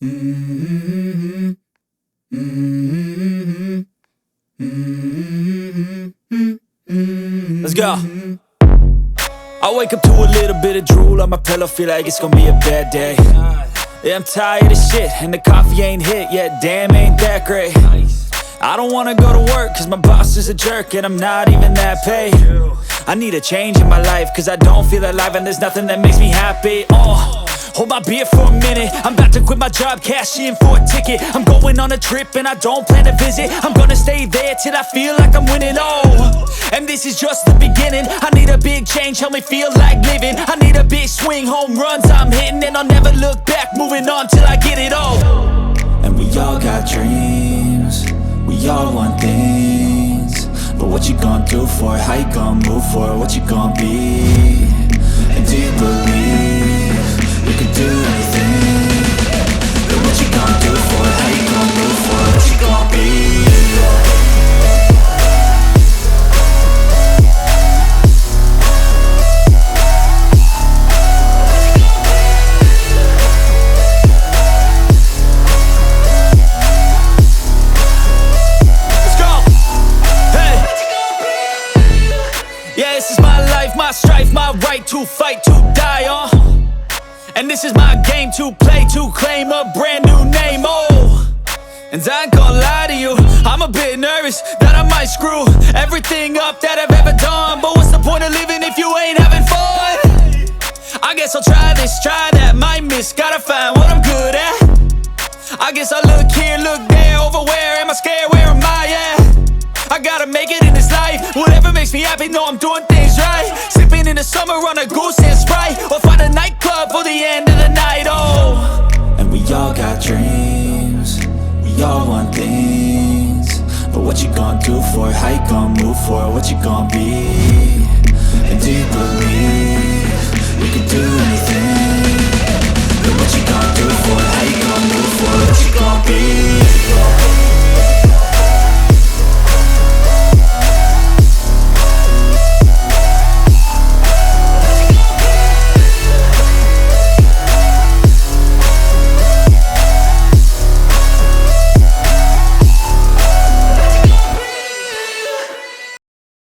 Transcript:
Mm-hmm. Mm-hmm. Mm-hmm. Let's go. I wake up to a little bit of drool on my pillow, feel like it's gonna be a bad day. Yeah, I'm tired of shit, and the coffee ain't hit yet, damn, ain't that great. I don't wanna go to work, cause my boss is a jerk, and I'm not even that paid. I need a change in my life, cause I don't feel alive, and there's nothing that makes me happy. Hold my beer for a minute, I'm about to quit my job, cash in for a ticket. I'm going on a trip and I don't plan to visit. I'm gonna stay there till I feel like I'm winning, and this is just the beginning. I need a big change, help me feel like living. I need a big swing, home runs I'm hitting, and I'll never look back, moving on till I get it all. And we all got dreams, we all want things, but what you gonna do for it? How you gonna move for it? What you gonna be? And do you believe you can do anything? But what you gonna do for it? How you gonna move for it? What you gonna be? Yeah, this is my life, my strife, my right to fight, to die on. And this is my game to play, to claim a brand new name, And I ain't gonna lie to you, I'm a bit nervous that I might screw everything up that I've ever done. But what's the point of living if you ain't having fun? I guess I'll try this, try that, might miss, gotta find what I'm good at. I guess I look here, look there, over where am I scared, where am I at? I gotta make it in this life, whatever makes me happy, know I'm doing things right. Sipping in the summer on a goose and Sprite, or find a nightclub for the end of the night, And we all got dreams, we all want things, but what you gonna do for it? How you gonna move for it? What you gonna be?